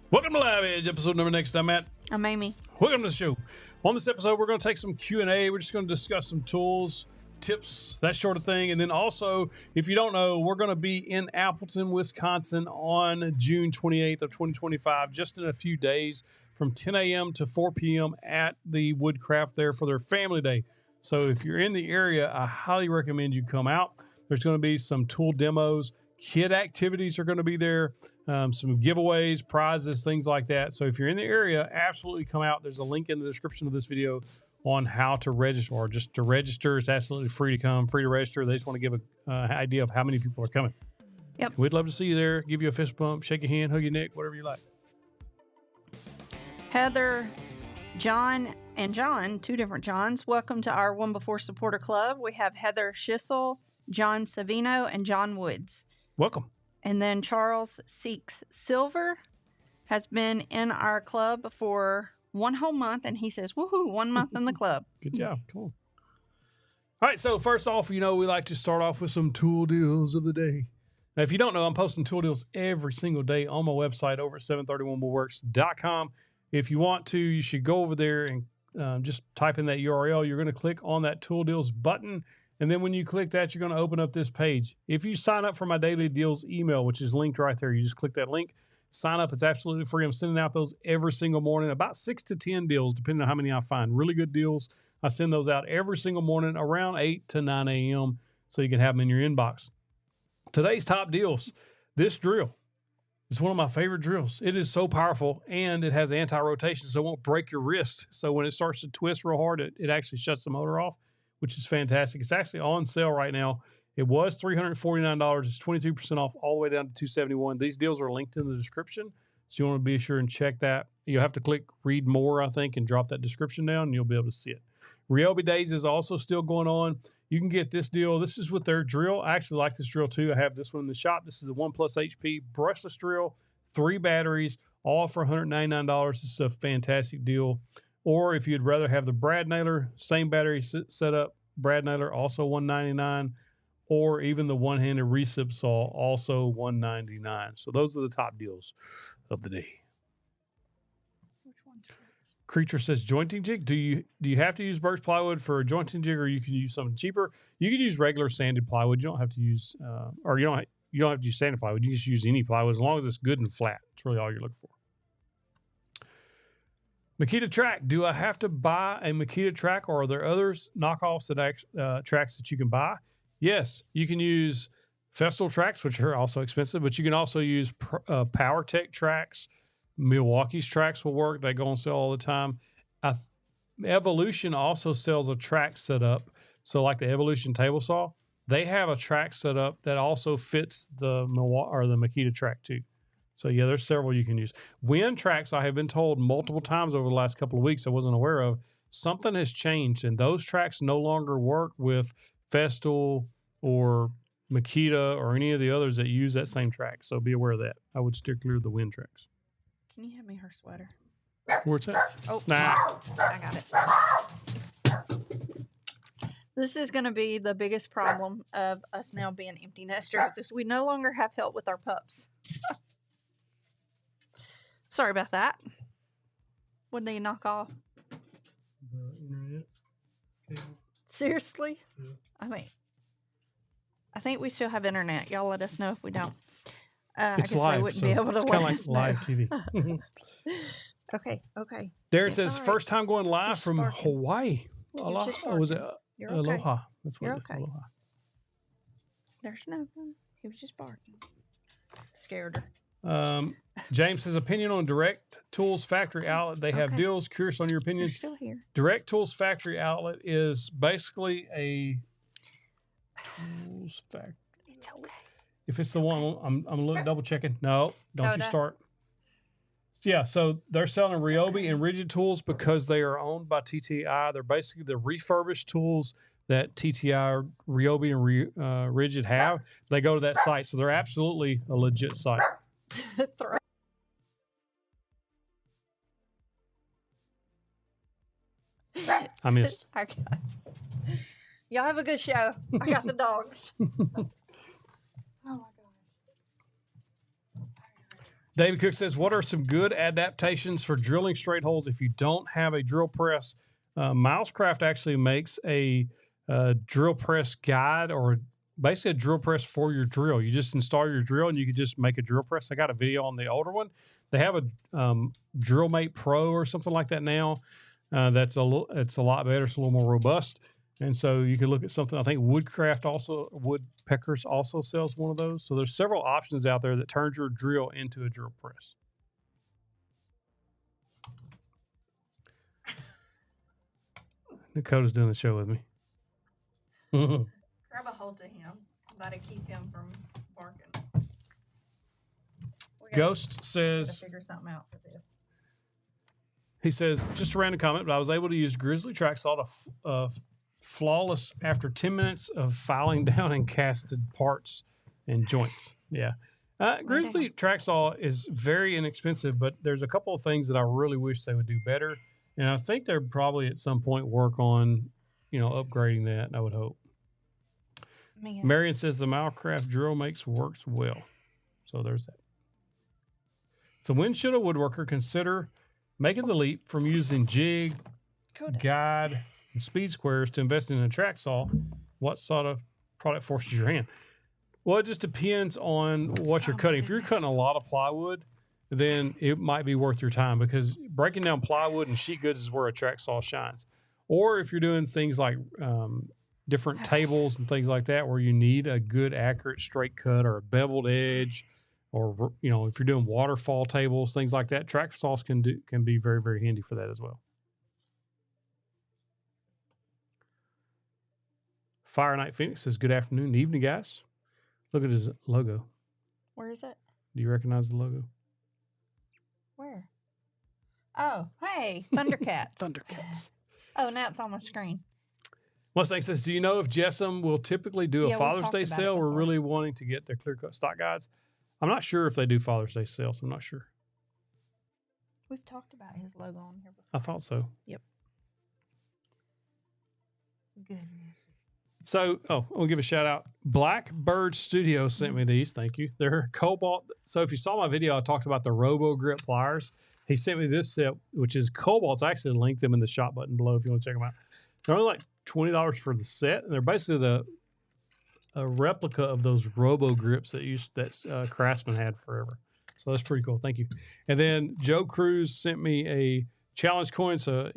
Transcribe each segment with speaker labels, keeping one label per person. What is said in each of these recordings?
Speaker 1: Welcome to Live Edge, episode number next. I'm Matt.
Speaker 2: I'm Amy.
Speaker 1: Welcome to the show. On this episode, we're going to take some Q&A. We're just going to discuss some tools, tips, that sort of thing. And then also, if you don't know, we're going to be in Appleton, Wisconsin on June 28th of 2025, just in a few days from 10 a.m. to 4 p.m. at the Woodcraft there for their family day. So if you're in the area, I highly recommend you come out. There's going to be some tool demos. Kid activities are going to be there, some giveaways, prizes, things like that. So if you're in the area, absolutely come out. There's a link in the description of this video on how to register, or just to register. It's absolutely free to come, free to register. They just want to give an idea of how many people are coming.
Speaker 2: Yep.
Speaker 1: We'd love to see you there, give you a fist bump, shake your hand, hug your neck, whatever you like.
Speaker 2: Heather, John, and John, two different Johns. Welcome to our One Before Supporter Club. We have Heather Schissel, John Savino, and John Woods.
Speaker 1: Welcome.
Speaker 2: And then Charles Seeks Silver has been in our club for 1 whole month, and he says, woohoo, 1 month in the club.
Speaker 1: Good job. Cool. All right, so first off, we like to start off with some tool deals of the day. Now, if you don't know, I'm posting tool deals every single day on my website over at 731woodworks.com. If you want to, you should go over there and just type in that URL. You're going to click on that tool deals button. And then when you click that, you're going to open up this page. If you sign up for my daily deals email, which is linked right there, you just click that link, sign up. It's absolutely free. I'm sending out those every single morning, about 6 to 10 deals, depending on how many I find. Really good deals. I send those out every single morning around 8 to 9 a.m. so you can have them in your inbox. Today's top deals. This drill is one of my favorite drills. It is so powerful, and it has anti-rotation, so it won't break your wrist. So when it starts to twist real hard, it actually shuts the motor off, which is fantastic. It's actually on sale right now. It was $349. It's 22% off all the way down to $271. These deals are linked in the description, so you want to be sure and check that. You'll have to click read more, I think, and drop that description down, and you'll be able to see it. Ryobi Days is also still going on. You can get this deal. This is with their drill. I actually like this drill too. I have this one in the shop. This is a 1+ HP brushless drill, 3 batteries, all for $199. This is a fantastic deal. Or if you'd rather have the brad nailer, same battery setup, brad nailer, also $199. Or even the one-handed recip saw, also $199. So those are the top deals of the day.
Speaker 2: Which one's
Speaker 1: Creature says jointing jig. Do you have to use birch plywood for a jointing jig, or you can use something cheaper? You can use regular sanded plywood. You don't have to use, or you don't have to use sanded plywood. You can just use any plywood as long as it's good and flat. That's really all you're looking for. Makita track. Do I have to buy a Makita track, or are there others knockoffs that tracks that you can buy? Yes, you can use Festool tracks, which are also expensive, but you can also use PowerTech tracks. Milwaukee's tracks will work. They go on sale all the time. Evolution also sells a track setup. So like the Evolution table saw, they have a track setup that also fits the Makita track too. So yeah, there's several you can use. Wind tracks, I have been told multiple times over the last couple of weeks I wasn't aware of, something has changed, and those tracks no longer work with Festool or Makita or any of the others that use that same track. So be aware of that. I would steer clear of the wind tracks.
Speaker 2: Can you hand me her sweater?
Speaker 1: Where's that?
Speaker 2: Oh,
Speaker 1: Nah.
Speaker 2: I got it. This is going to be the biggest problem of us now being empty nesters, is we no longer have help with our pups. Sorry about that. What did they knock off?
Speaker 1: The internet cable.
Speaker 2: Seriously?
Speaker 1: Yeah.
Speaker 2: I think we still have internet. Y'all let us know if we don't. I
Speaker 1: It's
Speaker 2: guess
Speaker 1: live,
Speaker 2: they wouldn't
Speaker 1: so
Speaker 2: be able to
Speaker 1: it's
Speaker 2: let
Speaker 1: kind of like
Speaker 2: us know.
Speaker 1: live TV.
Speaker 2: Okay.
Speaker 1: Darren
Speaker 2: It's
Speaker 1: says,
Speaker 2: all right.
Speaker 1: first time going live
Speaker 2: You're
Speaker 1: from
Speaker 2: sparking.
Speaker 1: Hawaii.
Speaker 2: You're just
Speaker 1: Aloha. Was it
Speaker 2: barking. You're okay.
Speaker 1: Aloha? That's what
Speaker 2: You're
Speaker 1: it is.
Speaker 2: okay.
Speaker 1: Aloha.
Speaker 2: There's nothing. He was just barking. Scared her.
Speaker 1: James says, opinion on Direct Tools Factory Outlet. They have
Speaker 2: Okay.
Speaker 1: deals. Curious on your
Speaker 2: You're
Speaker 1: opinion.
Speaker 2: still here.
Speaker 1: Direct Tools Factory Outlet is basically a tools factory.
Speaker 2: It's okay.
Speaker 1: If it's the one, I'm double checking. No, don't you
Speaker 2: no.
Speaker 1: start. Yeah, so they're selling Ryobi and Rigid tools because they are owned by TTI. They're basically the refurbished tools that TTI, Ryobi, and Rigid have. They go to that site, so they're absolutely a legit site. I missed.
Speaker 2: Y'all have a good show. I got the dogs. Oh my
Speaker 1: David Cook says, what are some good adaptations for drilling straight holes if you don't have a drill press? Milescraft actually makes a drill press guide, or basically a drill press for your drill. You just install your drill and you can just make a drill press. I got a video on the older one. They have a Drill Mate Pro or something like that now. It's a lot better. It's a little more robust. And so you can look at something. I think Woodpeckers also sells one of those. So there's several options out there that turns your drill into a drill press. Dakota's doing the show with me.
Speaker 2: Grab a hold of him. That'll keep him from barking.
Speaker 1: Ghost says,
Speaker 2: figure something out for this.
Speaker 1: He says, just a random comment, but I was able to use Grizzly track saw to flawless after 10 minutes of filing down and casted parts and joints. Yeah. Grizzly track saw is very inexpensive, but there's a couple of things that I really wish they would do better. And I think they'll probably at some point work on, upgrading that, I would hope. Man. Marion says the Milescraft drill works well. So there's that. So when should a woodworker consider making the leap from using jig, guide, and speed squares to investing in a track saw? What sort of product forces your hand? Well, it just depends on what you're cutting. If you're cutting a lot of plywood, then it might be worth your time, because breaking down plywood and sheet goods is where a track saw shines. Or if you're doing things like different tables and things like that, where you need a good, accurate straight cut or a beveled edge, or if you're doing waterfall tables, things like that, track saws can be very, very handy for that as well. Fire Night Phoenix says, good afternoon, evening, guys. Look at his logo.
Speaker 2: Where is it?
Speaker 1: Do you recognize the logo?
Speaker 2: Where? Oh, hey, Thundercats.
Speaker 1: Thundercats.
Speaker 2: Oh, now it's on my screen.
Speaker 1: Mustang says, do you know if Jessam will typically do a Father's Day sale? We're really wanting to get their clear cut stock guides. I'm not sure if they do Father's Day sales. I'm not sure.
Speaker 2: We've talked about his logo on here before.
Speaker 1: I thought so.
Speaker 2: Yep. Goodness.
Speaker 1: So, I'll give a shout out. Blackbird Studio sent me these. Thank you. They're Cobalt. So if you saw my video, I talked about the Robo Grip pliers. He sent me this set, which is Cobalt. I actually linked them in the shop button below if you want to check them out. They're only like $20 for the set, and they're basically a replica of those Robo Grips that Craftsman had forever. So that's pretty cool. Thank you. And then Joe Cruz sent me a challenge coin. It's a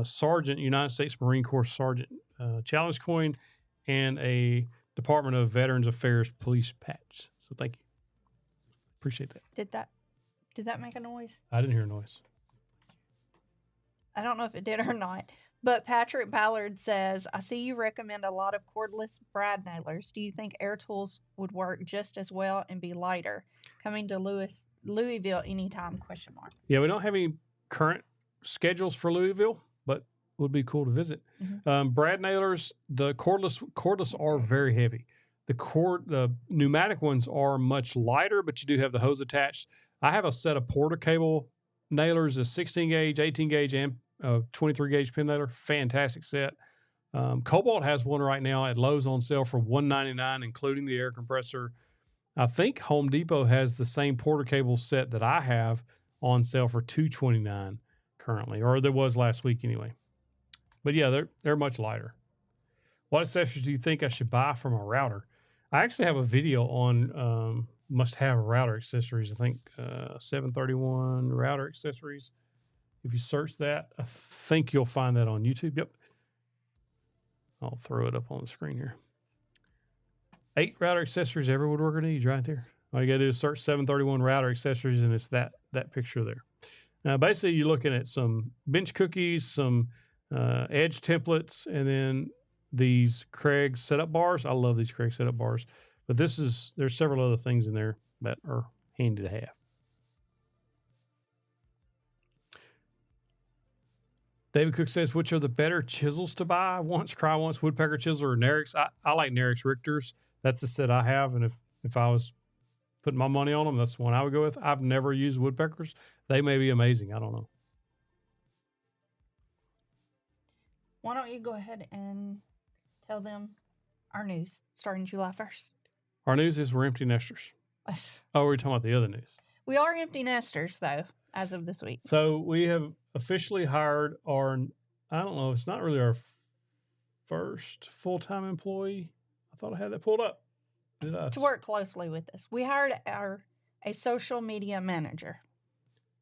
Speaker 1: Sergeant, United States Marine Corps Sergeant challenge coin, and a Department of Veterans Affairs police patch. So thank you. Appreciate that.
Speaker 2: Did that make a noise?
Speaker 1: I didn't hear a noise.
Speaker 2: I don't know if it did or not. But Patrick Ballard says, I see you recommend a lot of cordless brad nailers. Do you think air tools would work just as well and be lighter? Coming to Louisville anytime, ?
Speaker 1: Yeah, we don't have any current schedules for Louisville, but would be cool to visit. Mm-hmm. Brad nailers, the cordless are very heavy. The pneumatic ones are much lighter, but you do have the hose attached. I have a set of Porter cable nailers, a 16 gauge, 18 gauge, and 23 gauge pin nailer. Fantastic set. Cobalt has one right now at Lowe's on sale for $199, including the air compressor. I think Home Depot has the same Porter cable set that I have on sale for $229 currently, or there was last week anyway. But yeah, they're much lighter. What accessories do you think I should buy from a router? I actually have a video on must-have router accessories. I think 731 router accessories. If you search that, I think you'll find that on YouTube. Yep. I'll throw it up on the screen here. 8 router accessories every woodworker needs right there. All you got to do is search 731 router accessories, and it's that picture there. Now, basically, you're looking at some bench cookies, some edge templates, and then these Craig setup bars. I love these Craig setup bars. But there's several other things in there that are handy to have. David Cook says, which are the better chisels to buy? Cry once, Woodpecker chisel or Nerix? I like Nerix Richters. That's the set I have. And if I was putting my money on them, that's the one I would go with. I've never used Woodpeckers. They may be amazing. I don't know.
Speaker 2: Why don't you go ahead and tell them our news starting July 1st?
Speaker 1: Our news is we're empty nesters. Oh, we're talking about the other news.
Speaker 2: We are empty nesters, though, as of this week.
Speaker 1: So we have officially hired our, I don't know, it's not really our first full-time employee. I thought I had that pulled up.
Speaker 2: To work closely with us. We hired a social media manager.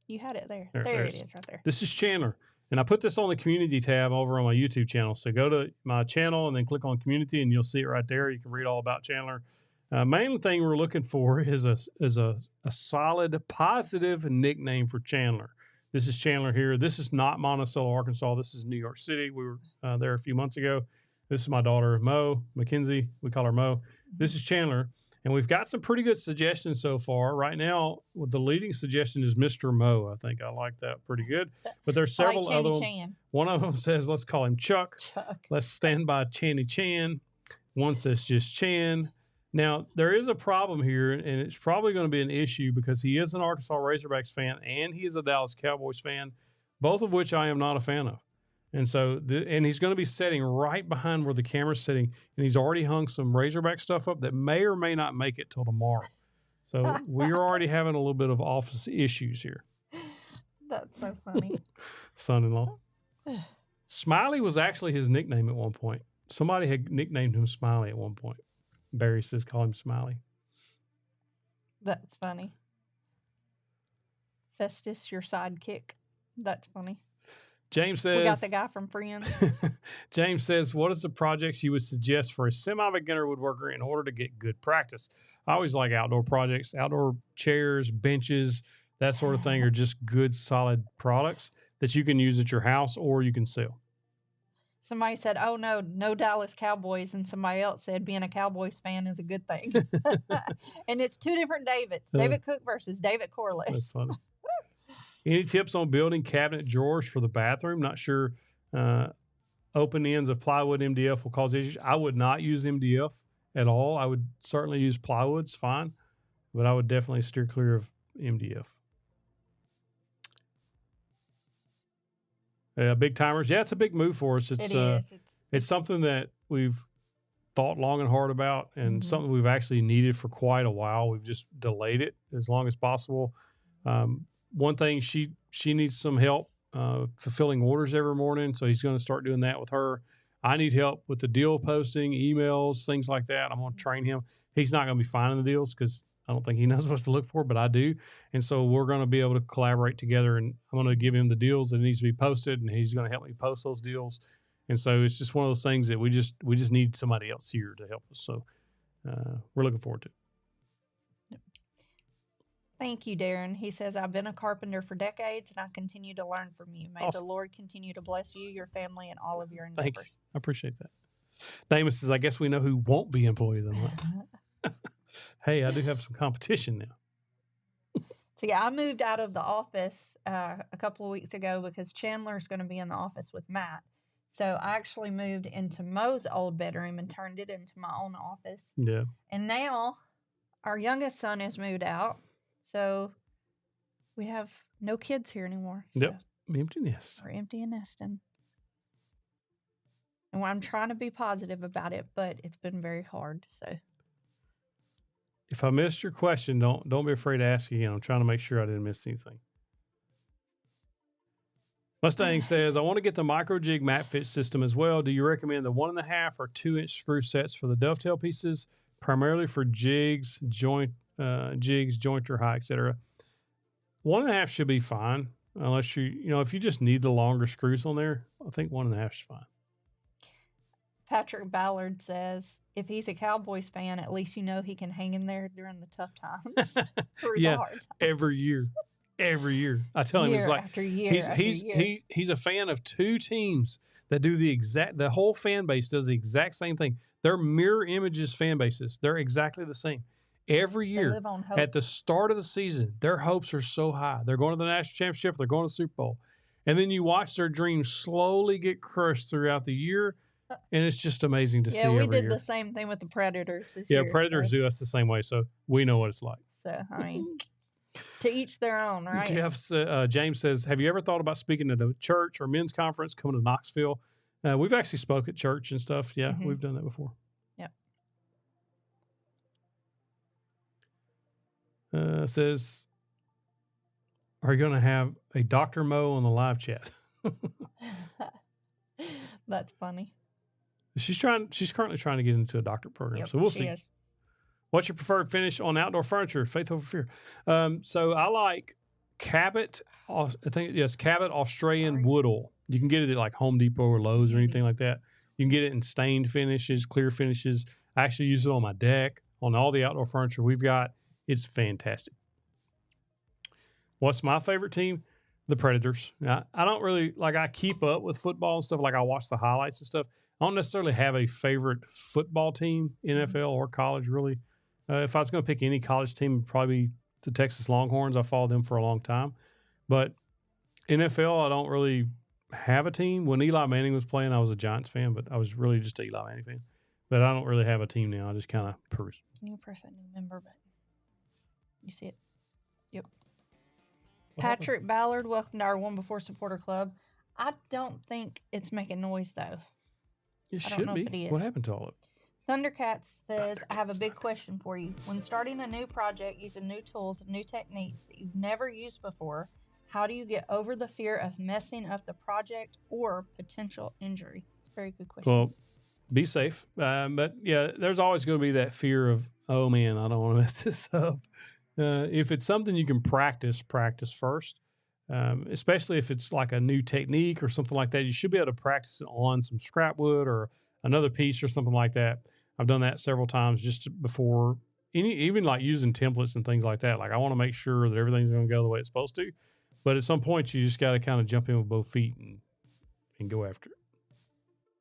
Speaker 2: You had it there. There it is right there.
Speaker 1: This is Chandler. And I put this on the community tab over on my YouTube channel. So go to my channel and then click on community and you'll see it right there. You can read all about Chandler. Main thing we're looking for is a solid, positive nickname for Chandler. This is Chandler here. This is not Monticello, Arkansas. This is New York City. We were there a few months ago. This is my daughter, Mo, Mackenzie. We call her Mo. This is Chandler. And we've got some pretty good suggestions so far. Right now, the leading suggestion is Mr. Mo. I think I like that pretty good. But there's several other ones. One of them says, let's call him Chuck. Let's stand by Channy Chan. One says just Chan. Now, there is a problem here, and it's probably going to be an issue because he is an Arkansas Razorbacks fan and he is a Dallas Cowboys fan, both of which I am not a fan of. And so, and he's going to be sitting right behind where the camera's sitting, and he's already hung some Razorback stuff up that may or may not make it till tomorrow. So we're already having a little bit of office issues here.
Speaker 2: That's so funny.
Speaker 1: Son-in-law. Smiley was actually his nickname at one point. Somebody had nicknamed him Smiley at one point. Barry says call him Smiley.
Speaker 2: That's funny. Festus, your sidekick. That's funny.
Speaker 1: James says...
Speaker 2: We got the guy from Friends.
Speaker 1: James says, what is the projects you would suggest for a semi-beginner woodworker in order to get good practice? I always like outdoor projects. Outdoor chairs, benches, that sort of thing are just good, solid products that you can use at your house or you can sell.
Speaker 2: Somebody said, oh, no Dallas Cowboys. And somebody else said being a Cowboys fan is a good thing. And it's two different Davids. David Cook versus David Corliss.
Speaker 1: That's funny. Any tips on building cabinet drawers for the bathroom? Not sure open ends of plywood MDF will cause issues. I would not use MDF at all. I would certainly use plywood. It's fine. But I would definitely steer clear of MDF. Big timers. Yeah, it's a big move for us. It is. It's something that we've thought long and hard about and something we've actually needed for quite a while. We've just delayed it as long as possible. One thing, she needs some help fulfilling orders every morning, so he's going to start doing that with her. I need help with the deal posting, emails, things like that. I'm going to train him. He's not going to be finding the deals because I don't think he knows what to look for, but I do. And so we're going to be able to collaborate together, and I'm going to give him the deals that needs to be posted, and he's going to help me post those deals. And so it's just one of those things that we just need somebody else here to help us. So we're looking forward to it.
Speaker 2: Thank you, Darren. He says, I've been a carpenter for decades, and I continue to learn from you. May the Lord continue to bless you, your family, and all of your endeavors.
Speaker 1: Thank you. I appreciate that. Damon says, I guess we know who won't be employee of the month. Hey, I do have some competition now.
Speaker 2: So, yeah, I moved out of the office a couple of weeks ago because Chandler's going to be in the office with Matt. So I actually moved into Mo's old bedroom and turned it into my own office.
Speaker 1: Yeah.
Speaker 2: And now our youngest son has moved out. So we have no kids here anymore. So
Speaker 1: yep. Empty nest.
Speaker 2: We're empty and nesting. And I'm trying to be positive about it, but it's been very hard. So
Speaker 1: if I missed your question, don't be afraid to ask again. I'm trying to make sure I didn't miss anything. Mustang says, I want to get the micro jig mat fit system as well. Do you recommend the 1.5 or 2 inch screw sets for the dovetail pieces, primarily for jigs, jointer, high, etc.? 1.5 should be fine, unless if you just need the longer screws on there. I think 1.5 is fine.
Speaker 2: Patrick Ballard says, if he's a Cowboys fan, at least he can hang in there during the tough times.
Speaker 1: Yeah,
Speaker 2: the hard times.
Speaker 1: Every year. I tell him, it's like
Speaker 2: after year
Speaker 1: he's a fan of 2 teams that do the whole fan base does the exact same thing. They're mirror images fan bases. They're exactly the same. Every year at the start of the season, their hopes are so high. They're going to the national championship. They're going to the Super Bowl. And then you watch their dreams slowly get crushed throughout the year. And it's just amazing to see every year.
Speaker 2: Yeah, we did the same thing with the Predators this year.
Speaker 1: Yeah, Predators do us the same way. So we know what it's like.
Speaker 2: So, I mean, to each their own, right?
Speaker 1: James says, have you ever thought about speaking at a church or men's conference coming to Knoxville? We've actually spoke at church and stuff. Yeah, we've done that before.
Speaker 2: Yep.
Speaker 1: Says, are you going to have a Dr. Mo on the live chat?
Speaker 2: That's funny.
Speaker 1: She's currently trying to get into a doctorate program.
Speaker 2: Yep,
Speaker 1: So we'll
Speaker 2: she
Speaker 1: see.
Speaker 2: is.
Speaker 1: What's your preferred finish on outdoor furniture? Faith over fear. So I like Cabot. Cabot Australian wood oil. You can get it at like Home Depot or Lowe's or anything like that. You can get it in stained finishes, clear finishes. I actually use it on my deck, on all the outdoor furniture we've got. It's fantastic. What's my favorite team? The Predators. I don't really, I keep up with football and stuff. Like I watch the highlights and stuff. I don't necessarily have a favorite football team, NFL or college, really. If I was going to pick any college team, it'd probably be the Texas Longhorns. I followed them for a long time. But NFL, I don't really have a team. When Eli Manning was playing, I was a Giants fan, but I was really just an Eli Manning fan. But I don't really have a team now. I just kind of peruse.
Speaker 2: Can you press that new member button? You see it? Yep. Patrick Ballard, welcome to our One Before Supporter Club. I don't think it's making noise, though.
Speaker 1: It should be. If it is. What happened to all of it?
Speaker 2: Thundercats says, I have a big question for you. When starting a new project using new tools and new techniques that you've never used before, how do you get over the fear of messing up the project or potential injury? It's a very good question.
Speaker 1: Well, be safe. But yeah, there's always going to be that fear of, oh man, I don't want to mess this up. If it's something you can practice first. Especially if it's like a new technique or something like that, you should be able to practice it on some scrap wood or another piece or something like that. I've done that several times just before even like using templates and things like that. Like I want to make sure that everything's going to go the way it's supposed to, but at some point you just got to kind of jump in with both feet and go after it.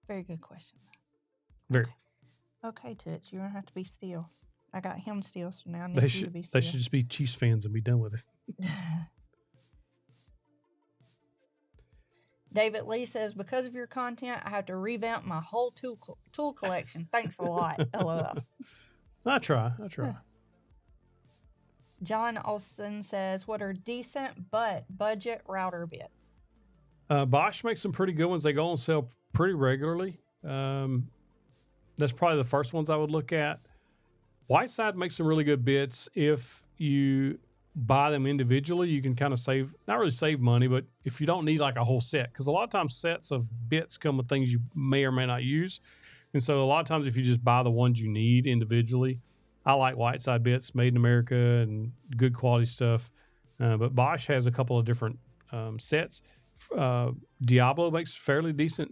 Speaker 2: Very good question.
Speaker 1: Very.
Speaker 2: Okay, Toots, you're going to have to be still. I got him still, so now I need you to be still.
Speaker 1: They should just be Chiefs fans and be done with it.
Speaker 2: David Lee says, because of your content, I have to revamp my whole tool collection. Thanks a lot. LOL.
Speaker 1: I try.
Speaker 2: John Austin says, what are decent but budget router bits?
Speaker 1: Bosch makes some pretty good ones. They go on sale pretty regularly. That's probably the first ones I would look at. Whiteside makes some really good bits. If you buy them individually, you can kind of not really save money, but if you don't need like a whole set, because a lot of times sets of bits come with things you may or may not use. And so a lot of times if you just buy the ones you need individually, I like Whiteside bits, made in America and good quality stuff. But Bosch has a couple of different sets. Diablo makes fairly decent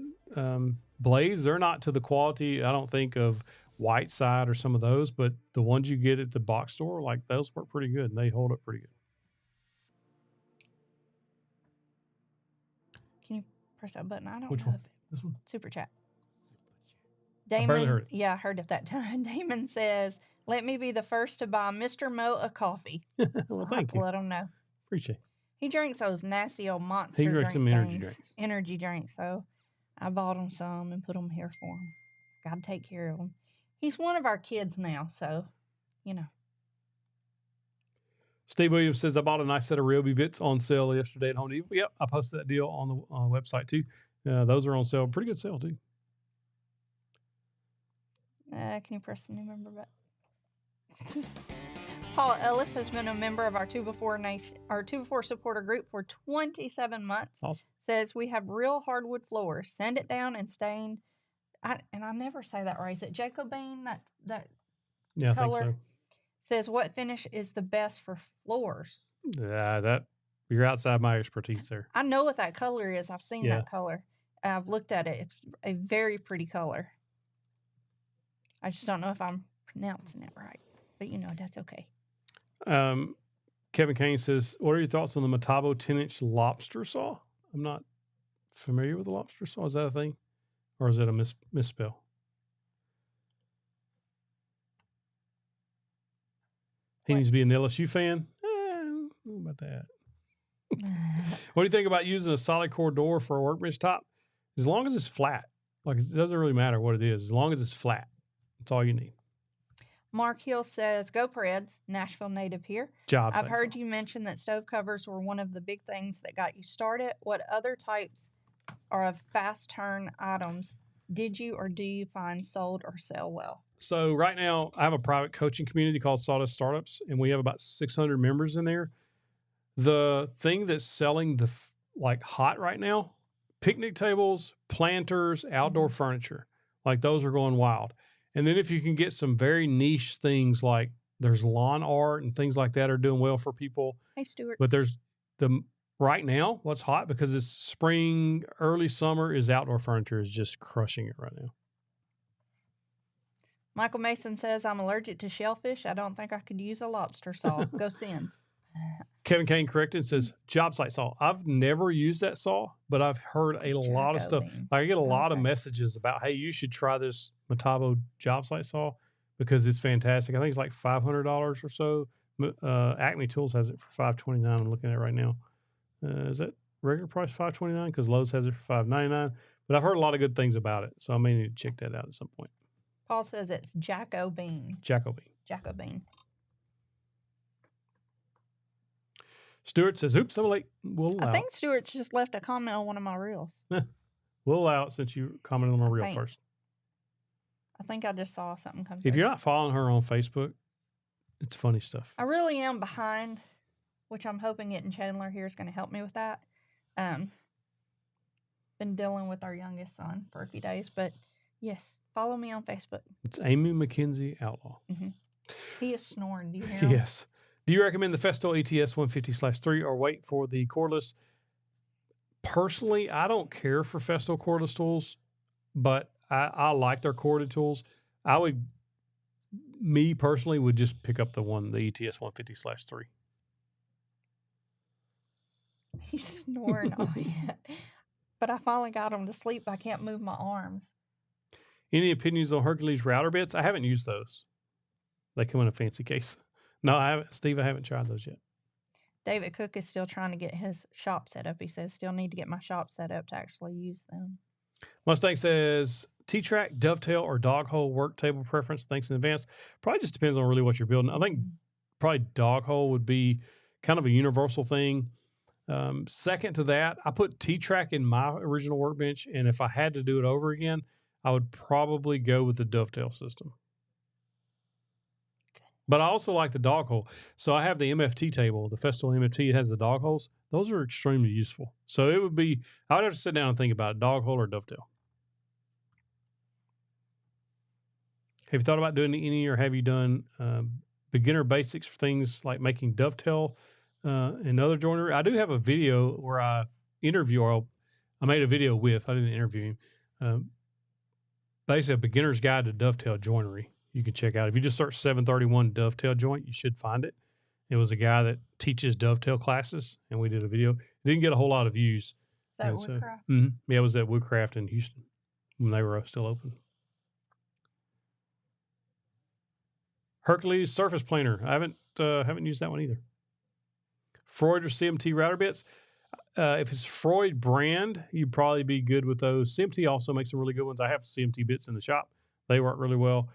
Speaker 1: blades. They're not to the quality, I don't think, of Whiteside or some of those, but the ones you get at the box store, like those work pretty good and they hold up pretty good.
Speaker 2: Can you press that button? I don't
Speaker 1: Which
Speaker 2: know.
Speaker 1: one? This one?
Speaker 2: Super chat.
Speaker 1: Damon, I barely heard it.
Speaker 2: Yeah, I heard it that time. Damon says, let me be the first to buy Mr. Mo a coffee.
Speaker 1: Well, thank you.
Speaker 2: Let him know.
Speaker 1: Appreciate it.
Speaker 2: He drinks those nasty old monster
Speaker 1: He drinks some
Speaker 2: energy drinks. So I bought him some and put them here for him. Got to take care of him. He's one of our kids now, so, you know.
Speaker 1: Steve Williams says, I bought a nice set of Ryobi bits on sale yesterday at Home Depot. Yep, I posted that deal on the website, too. Those are on sale. Pretty good sale, too.
Speaker 2: Can you press the new member button? Paul Ellis has been a member of our 2 Before supporter group for 27 months.
Speaker 1: Awesome.
Speaker 2: Says, we have real hardwood floors. Sand it down and stain. And I never say that right. Is it Jacobine, that
Speaker 1: yeah,
Speaker 2: color?
Speaker 1: I think so.
Speaker 2: Says, what finish is the best for floors?
Speaker 1: You're outside my expertise there.
Speaker 2: I know what that color is. I've seen that color. I've looked at it. It's a very pretty color. I just don't know if I'm pronouncing it right. But, that's okay.
Speaker 1: Kevin Kane says, what are your thoughts on the Metabo 10-inch lobster saw? I'm not familiar with the lobster saw. Is that a thing? Or is it a misspell? He needs to be an LSU fan? I don't know about that. What do you think about using a solid core door for a workbench top? As long as it's flat. Like, it doesn't really matter what it is. As long as it's flat. That's all you need.
Speaker 2: Mark Hill says, go Preds, Nashville native here. I've heard you mention that stove covers were one of the big things that got you started. What other types are of fast turn items did you or do you find sold or sell well?
Speaker 1: So right now I have a private coaching community called Sawdust Startups, and we have about 600 members in there. The thing that's selling like hot right now, picnic tables, planters, outdoor furniture, like those are going wild. And then if you can get some very niche things like there's lawn art and things like that are doing well for people.
Speaker 2: Hey, Stuart.
Speaker 1: But there's right now what's hot because it's spring, early summer is outdoor furniture is just crushing it right now.
Speaker 2: Michael Mason says, I'm allergic to shellfish. I don't think I could use a lobster saw. Go Sins.
Speaker 1: Kevin Kane corrected says job site saw. I've never used that saw, but I've heard a lot of stuff. Like I get a lot of messages about, hey, you should try this Metabo job site saw because it's fantastic. I think it's like $500 or so. Acme Tools has it for $529. I'm looking at it right now. Is that regular price $529? Because Lowe's has it for $599. But I've heard a lot of good things about it, so I may need to check that out at some point.
Speaker 2: Paul says it's Jacko Bean.
Speaker 1: Jacko Bean.
Speaker 2: Jacko Bean.
Speaker 1: Stuart says, oops, I'm late. We'll allow
Speaker 2: I think Stuart's just left a comment on one of my reels.
Speaker 1: We'll allow it since you commented on my reel first.
Speaker 2: I think I just saw something come
Speaker 1: If
Speaker 2: through.
Speaker 1: you're not following her on Facebook, it's funny stuff.
Speaker 2: I really am behind, which I'm hoping getting Chandler here is going to help me with that. Been dealing with our youngest son for a few days, but yes, follow me on Facebook.
Speaker 1: It's Amy McKenzie Outlaw.
Speaker 2: Mm-hmm. He is snoring. Do you hear him?
Speaker 1: Yes. Do you recommend the Festool ETS 150/3 or wait for the cordless? Personally, I don't care for Festool cordless tools, but I like their corded tools. Me personally would just pick up the ETS 150/3.
Speaker 2: He's snoring. But I finally got him to sleep. I can't move my arms.
Speaker 1: Any opinions on Hercules router bits? I haven't used those. They come in a fancy case. No, I haven't. Steve, I haven't tried those yet.
Speaker 2: David Cook is still trying to get his shop set up. He says, still need to get my shop set up to actually use them.
Speaker 1: Mustang says, T-Track, dovetail, or dog hole work table preference? Thanks in advance. Probably just depends on really what you're building. I think probably dog hole would be kind of a universal thing. Second to that, I put T-Track in my original workbench, and if I had to do it over again, I would probably go with the dovetail system. But I also like the dog hole. So I have the MFT table, the Festool MFT. It has the dog holes. Those are extremely useful. So it would be, I would have to sit down and think about it, dog hole or dovetail. Have you thought about doing any, or have you done beginner basics for things like making dovetail and other joinery? I do have a video where I made a video with, I didn't interview him, basically a beginner's guide to dovetail joinery. You can check out. If you just search 731 dovetail joint, you should find it. It was a guy that teaches dovetail classes, and we did a video. It didn't get a whole lot of views.
Speaker 2: Is that Woodcraft?
Speaker 1: Yeah, it was at Woodcraft in Houston when they were still open. Hercules Surface Planer. I haven't used that one either. Freud or CMT router bits. If it's Freud brand, you'd probably be good with those. CMT also makes some really good ones. I have CMT bits in the shop. They work really well.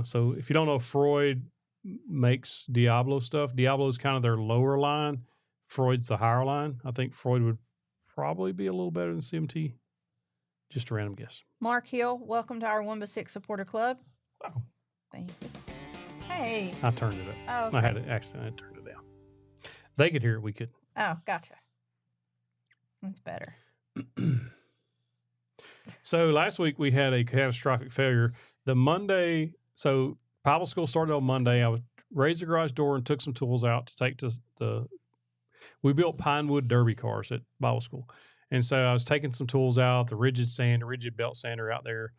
Speaker 1: So if you don't know, Freud makes Diablo stuff. Diablo is kind of their lower line. Freud's the higher line. I think Freud would probably be a little better than CMT. Just a random guess.
Speaker 2: Mark Hill, welcome to our 1x6 supporter club.
Speaker 1: Oh.
Speaker 2: Thank you. Hey.
Speaker 1: I turned it up.
Speaker 2: Oh, okay.
Speaker 1: I had it accidentally. I turned it down. They could hear it. We could.
Speaker 2: Oh, gotcha. That's better.
Speaker 1: So last week we had a catastrophic failure. The Monday, so Bible school started on Monday. I raised the garage door and took some tools out to take to we built Pinewood Derby cars at Bible school. And so I was taking some tools out, the rigid belt sander out there.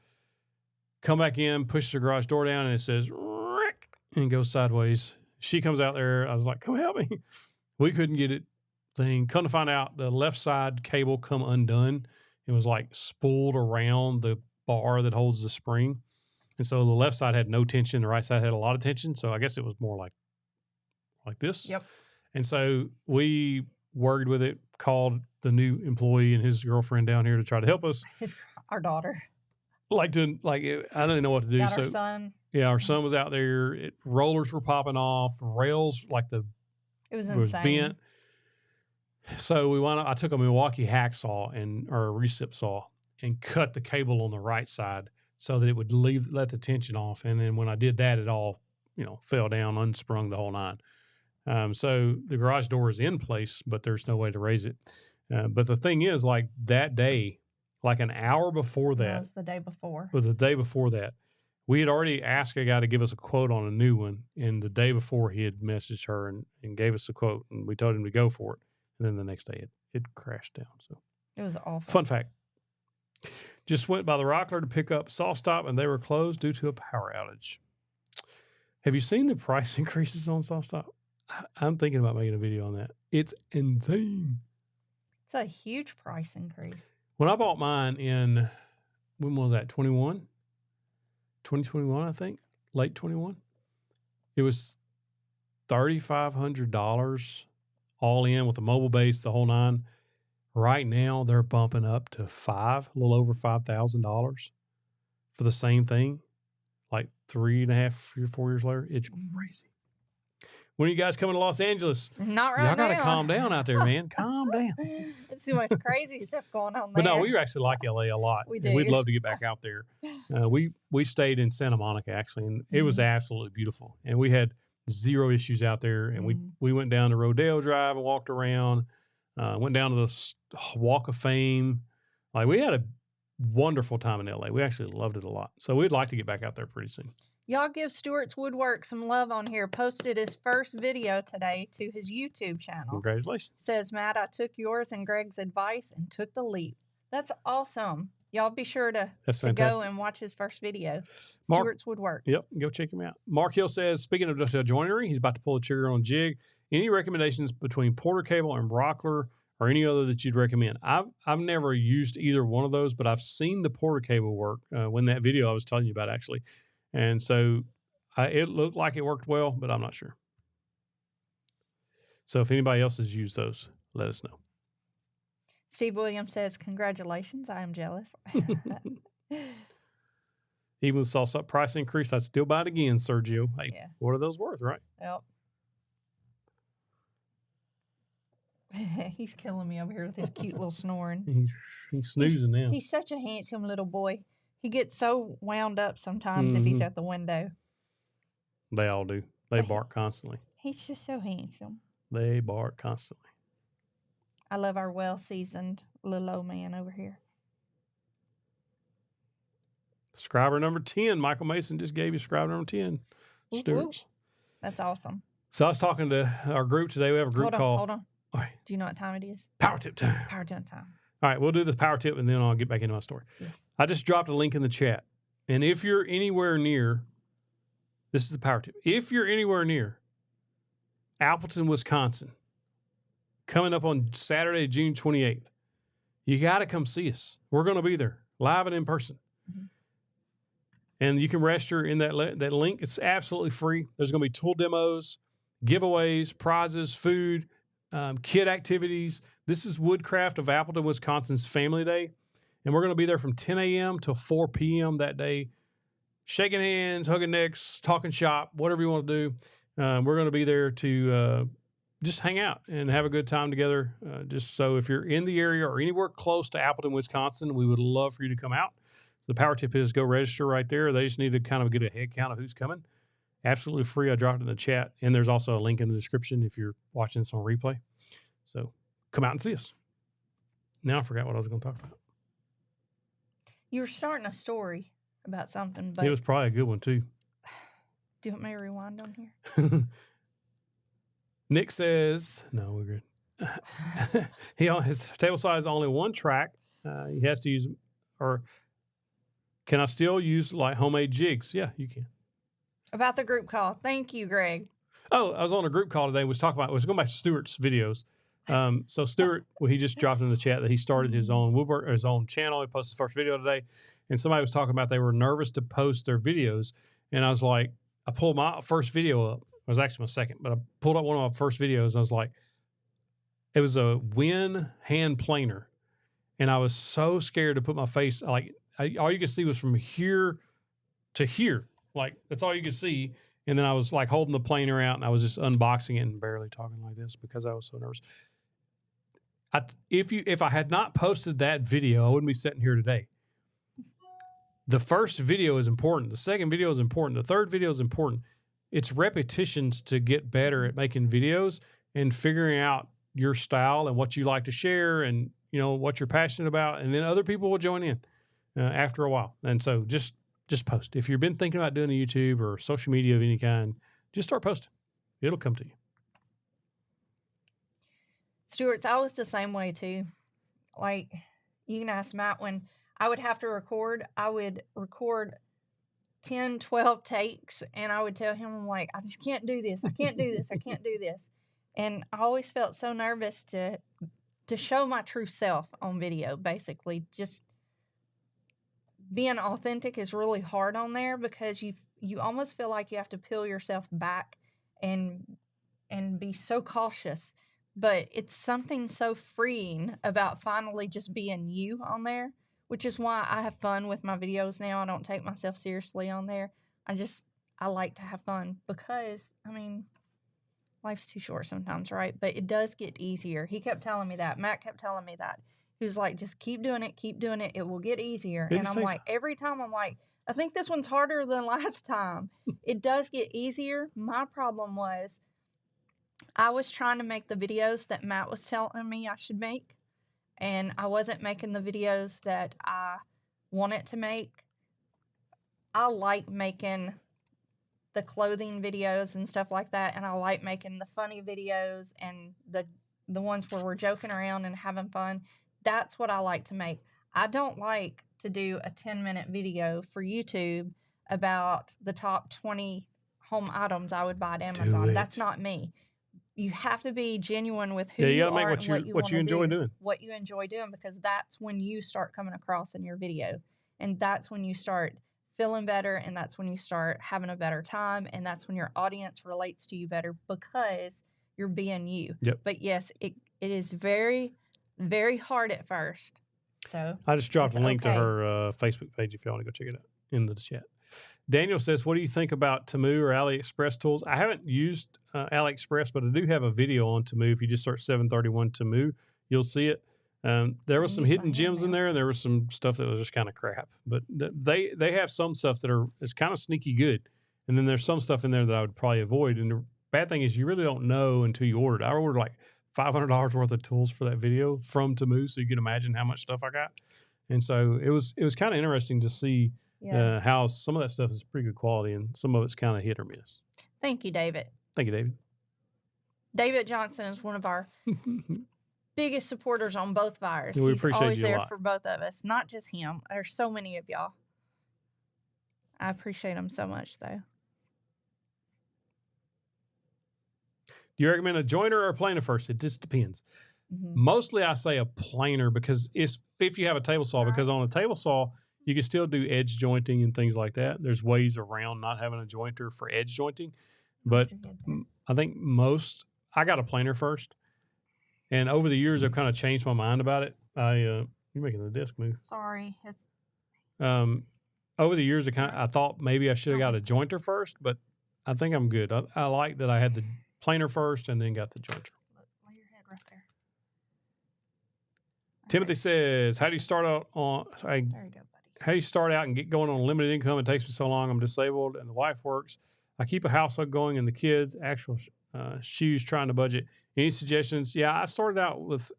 Speaker 1: Come back in, push the garage door down, and it says, Rick, and goes sideways. She comes out there. I was like, come help me. We couldn't get it thing. Come to find out, the left side cable come undone. It was like spooled around the bar that holds the spring. And so the left side had no tension. The right side had a lot of tension. So I guess it was more like this.
Speaker 2: Yep.
Speaker 1: And so we worked with it, called the new employee and his girlfriend down here to try to help us.
Speaker 2: Our daughter.
Speaker 1: I didn't know what to do.
Speaker 2: Got our son.
Speaker 1: Yeah, our son was out there. Rollers were popping off. Rails,
Speaker 2: it was insane.
Speaker 1: Bent. So I took a Milwaukee hacksaw or a recip saw and cut the cable on the right side so that it would let the tension off. And then when I did that, it all, fell down, unsprung the whole nine. So the garage door is in place, but there's no way to raise it. But the thing is, like that day, like an hour before
Speaker 2: That
Speaker 1: that,
Speaker 2: was the day before.
Speaker 1: was the day before that, we had already asked a guy to give us a quote on a new one. And the day before, he had messaged her and gave us a quote, and we told him to go for it. And then the next day, it crashed down. So
Speaker 2: It was awful.
Speaker 1: fun fact. Just went by the Rockler to pick up Saw Stop, and they were closed due to a power outage. Have you seen the price increases on Saw Stop? I'm thinking about making a video on that. It's insane.
Speaker 2: It's a huge price increase.
Speaker 1: When I bought mine in, when was that? 2021, I think. Late 21. It was $3,500 all in with the mobile base, the whole nine. Right now, they're bumping up to a little over $5,000 for the same thing. Like 3.5, 4 years later. It's crazy. When are you guys coming to Los Angeles?
Speaker 2: Not right
Speaker 1: Y'all
Speaker 2: now.
Speaker 1: got to calm down out there, man. Calm down.
Speaker 2: It's too much crazy stuff going on
Speaker 1: But
Speaker 2: there.
Speaker 1: no, we actually like LA a lot.
Speaker 2: We
Speaker 1: And we'd
Speaker 2: do.
Speaker 1: love to get back out there. We stayed in Santa Monica, actually, and it was absolutely beautiful. And we had zero issues out there. And we went down to Rodeo Drive and walked around. Went down to the Walk of Fame. Like, we had a wonderful time in LA. We actually loved it a lot. So we'd like to get back out there pretty soon.
Speaker 2: Y'all give Stewart's Woodwork some love on here. Posted his first video today to his YouTube channel.
Speaker 1: Congratulations.
Speaker 2: Says, Matt, I took yours and Greg's advice and took the leap. That's awesome. Y'all be sure to go and watch his first video.
Speaker 1: Mark,
Speaker 2: Stewart's Woodwork.
Speaker 1: Yep, go check him out. Mark Hill says, speaking of dovetail joinery, he's about to pull the trigger on a jig. Any recommendations between Porter cable and Rockler or any other that you'd recommend? I've never used either one of those, but I've seen the Porter cable work when that video I was telling you about, actually. And so it looked like it worked well, but I'm not sure. So if anybody else has used those, let us know.
Speaker 2: Steve Williams says, congratulations. I am jealous.
Speaker 1: Even with sauce up price increase, I'd still buy it again, Sergio. Hey,
Speaker 2: Yeah.
Speaker 1: What are those worth, right?
Speaker 2: Yep. He's killing me over here with his cute little snoring.
Speaker 1: He's snoozing now.
Speaker 2: He's such a handsome little boy. He gets so wound up sometimes if he's at the window.
Speaker 1: They all do. They bark constantly.
Speaker 2: He's just so handsome.
Speaker 1: They bark constantly.
Speaker 2: I love our well-seasoned little old man over here.
Speaker 1: Subscriber number 10. Michael Mason just gave you subscriber number 10. Stewart's.
Speaker 2: That's awesome.
Speaker 1: So I was talking to our group today. We have a group call.
Speaker 2: Hold on.
Speaker 1: All right.
Speaker 2: Do you know what time it is?
Speaker 1: Power tip time.
Speaker 2: Power tip time.
Speaker 1: All right. We'll do this power tip and then I'll get back into my story.
Speaker 2: Yes.
Speaker 1: I just dropped a link in the chat. And if you're anywhere near, this is the power tip. If you're anywhere near Appleton, Wisconsin, coming up on Saturday, June 28th, you got to come see us. We're going to be there live and in person.
Speaker 2: Mm-hmm.
Speaker 1: And you can register in that link. It's absolutely free. There's going to be tool demos, giveaways, prizes, food, kid activities. This is Woodcraft of Appleton, Wisconsin's Family Day. And we're going to be there from 10 a.m. till 4 p.m. that day. Shaking hands, hugging necks, talking shop, whatever you want to do. We're going to be there to just hang out and have a good time together. Just so if you're in the area or anywhere close to Appleton, Wisconsin, we would love for you to come out. So the power tip is go register right there. They just need to kind of get a head count of who's coming. Absolutely free. I dropped it in the chat. And there's also a link in the description if you're watching this on replay. So come out and see us. Now I forgot what I was going to talk about.
Speaker 2: You were starting a story about something, but
Speaker 1: It was probably a good one, too.
Speaker 2: do you want me to rewind on here?
Speaker 1: Nick says, no, we're good. His table size is only one track. He has to use, or can I still use like homemade jigs? Yeah, you can.
Speaker 2: About the group call. Thank you, Greg.
Speaker 1: Oh, I was on a group call today. Was going back to Stuart's videos. So Stuart, he just dropped in the chat that he started his own his own channel. He posted his first video today, and somebody was talking about they were nervous to post their videos. And I was like, I pulled my first video up. It was actually my second, but I pulled up one of my first videos. And I was like, it was a Win hand planer, and I was so scared to put my face. All you could see was from here to here. Like, that's all you could see. And then I was like holding the planer out and I was just unboxing it and barely talking like this because I was so nervous. If I had not posted that video, I wouldn't be sitting here today. The first video is important. The second video is important. The third video is important. it's repetitions to get better at making videos and figuring out your style and what you like to share and, you know, what you're passionate about. And then other people will join in after a while. And so just post. If you've been thinking about doing a YouTube or social media of any kind, just start posting. It'll come to you.
Speaker 2: Stuart, I was the same way too. Like, you can ask Matt, when I would have to record, I would record 10, 12 takes, and I would tell him, I'm like, I just can't do this. I can't do this. I can't do this. And I always felt so nervous to show my true self on video, basically. Just being authentic is really hard on there because you almost feel like you have to peel yourself back and be so cautious. But it's something so freeing about finally just being you on there, which is why I have fun with my videos now. I don't take myself seriously on there. I like to have fun because, I mean, life's too short sometimes, right? But it does get easier. He kept telling me that. Matt kept telling me that. He was like, just keep doing it. Keep doing it. It will get easier. And I'm like, every time I'm like, I think this one's harder than last time. It does get easier. My problem was I was trying to make the videos that Matt was telling me I should make, and I wasn't making the videos that I wanted to make. I like making the clothing videos and stuff like that, and I like making the funny videos and the ones where we're joking around and having fun. That's what I like to make. I don't like to do a 10-minute video for YouTube about the top 20 home items I would buy at Amazon. That's not me. You have to be genuine with who you are and what you enjoy doing. What you enjoy doing, because that's when you start coming across in your video. And that's when you start feeling better, and that's when you start having a better time, and that's when your audience relates to you better because you're being you.
Speaker 1: Yep.
Speaker 2: But yes, it is very, very hard at first. So
Speaker 1: I just dropped a link to her Facebook page if you want to go check it out in the chat. Daniel says, what do you think about Temu or AliExpress tools? I haven't used AliExpress, but I do have a video on Temu. If you just search 731 Temu, you'll see it. There was some hidden gems in there, and there was some stuff that was just kind of crap. But they have some stuff that is kind of sneaky good. And then there's some stuff in there that I would probably avoid. And the bad thing is you really don't know until you order it. I ordered like $500 worth of tools for that video from Temu, so you can imagine how much stuff I got. And so it was kind of interesting to see how some of that stuff is pretty good quality and some of it's kind of hit or miss.
Speaker 2: Thank you, David.
Speaker 1: Thank you, David.
Speaker 2: David Johnson is one of our biggest supporters on both fires.
Speaker 1: We appreciate
Speaker 2: always
Speaker 1: you a
Speaker 2: there
Speaker 1: lot.
Speaker 2: for both of us, not just him. There's so many of y'all. I appreciate him so much, though.
Speaker 1: Do you recommend a jointer or a planer first? It just depends.
Speaker 2: Mm-hmm.
Speaker 1: Mostly I say a planer because if you have a table saw, because on a table saw, you can still do edge jointing and things like that. There's ways around not having a jointer for edge jointing. But I think I got a planer first. And over the years, I've kind of changed my mind about it. You're making the desk move.
Speaker 2: Sorry.
Speaker 1: Over the years, I thought maybe I should have got a jointer first, but I think I'm good. I like that I had the planer first and then got the jointer.
Speaker 2: Lay your head right there.
Speaker 1: Timothy says, how do you start out on...
Speaker 2: There you go, buddy.
Speaker 1: How do you start out and get going on a limited income? It takes me so long. I'm disabled and the wife works. I keep a household going and the kids, actual shoes, trying to budget. Any suggestions? Yeah, I started out with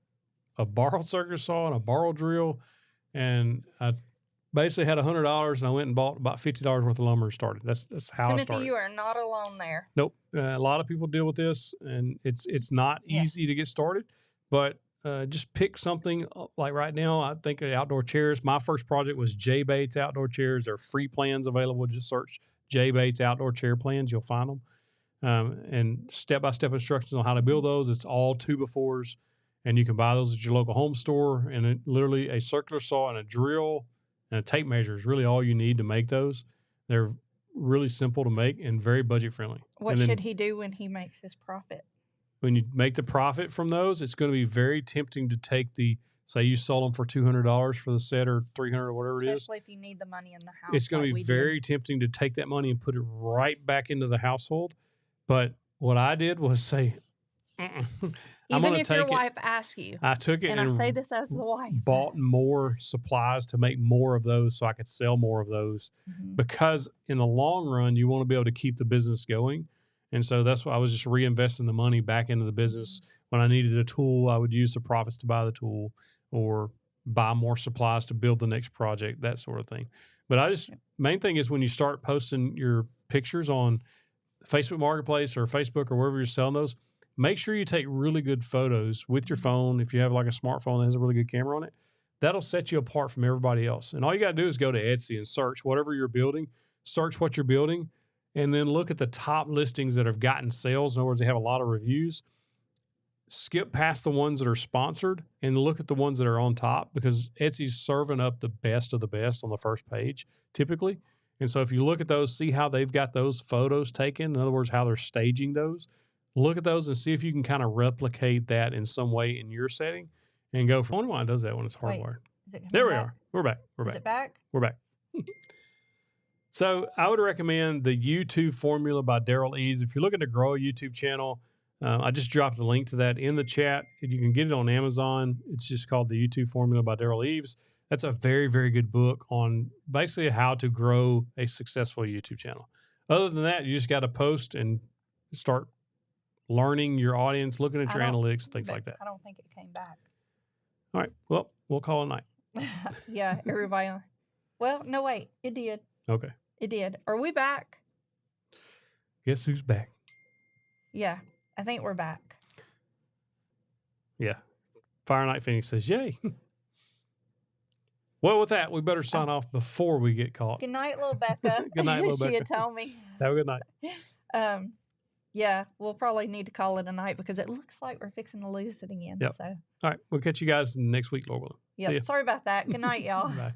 Speaker 1: a borrowed circular saw and a borrowed drill, and I basically had $100 and I went and bought about $50 worth of lumber and started. That's how I started.
Speaker 2: Timothy, you are not alone there.
Speaker 1: Nope. A lot of people deal with this, and it's not easy to get started, but just pick something like right now. I think outdoor chairs. My first project was J Bates outdoor chairs. There are free plans available. Just search J Bates outdoor chair plans. You'll find them. And step-by-step instructions on how to build those. It's all 2x4s, and you can buy those at your local home store. And literally a circular saw and a drill and a tape measure is really all you need to make those. They're really simple to make and very budget-friendly.
Speaker 2: What should he do when he makes his profit?
Speaker 1: When you make the profit from those, it's going to be very tempting to take say you sold them for $200 for the set or $300 or whatever it is.
Speaker 2: Especially if you need the money in the house.
Speaker 1: It's going to be very tempting to take that money and put it right back into the household. But what I did was say, I'm
Speaker 2: Even
Speaker 1: going to
Speaker 2: if your
Speaker 1: take it.
Speaker 2: wife asks you.
Speaker 1: I took it
Speaker 2: And I say this as the wife.
Speaker 1: bought more supplies to make more of those so I could sell more of those because in the long run, you want to be able to keep the business going. And so that's why I was just reinvesting the money back into the business. When I needed a tool, I would use the profits to buy the tool or buy more supplies to build the next project, that sort of thing. But I just, main thing is when you start posting your pictures on Facebook Marketplace or Facebook or wherever you're selling those, make sure you take really good photos with your phone. If you have like a smartphone that has a really good camera on it, that'll set you apart from everybody else. And all you got to do is go to Etsy and search whatever you're building, search what you're building, and then look at the top listings that have gotten sales. In other words, they have a lot of reviews. Skip past the ones that are sponsored and look at the ones that are on top because Etsy's serving up the best of the best on the first page typically. And so if you look at those, see how they've got those photos taken, in other words, how they're staging those, look at those and see if you can kind of replicate that in some way in your setting and go from. I wonder why it does that when it's hardwired. There we are. We're back.
Speaker 2: Is it back?
Speaker 1: We're back. So I would recommend the YouTube formula by Daryl Eves. If you're looking to grow a YouTube channel, I just dropped a link to that in the chat. You can get it on Amazon. It's just called the YouTube formula by Daryl Eves. That's a very, very good book on basically how to grow a successful YouTube channel. Other than that, you just got to post and start learning your audience, looking at your analytics, things like that.
Speaker 2: I don't think it came back.
Speaker 1: All right. Well, we'll call it a night.
Speaker 2: Yeah, everybody. Well, no, wait. It did.
Speaker 1: Okay.
Speaker 2: It did. Are we back?
Speaker 1: Guess who's back?
Speaker 2: Yeah, I think we're back.
Speaker 1: Yeah. Fire Night Phoenix says, yay. Well, with that, we better sign off before we get caught.
Speaker 2: Good night, little Becca.
Speaker 1: Good night, little Becca.
Speaker 2: She had told me.
Speaker 1: Have a good night.
Speaker 2: Yeah, we'll probably need to call it a night because it looks like we're fixing to lose it again.
Speaker 1: Yep.
Speaker 2: So,
Speaker 1: all right, we'll catch you guys next week, Lord willing.
Speaker 2: Sorry about that. Good night, y'all.
Speaker 1: Bye.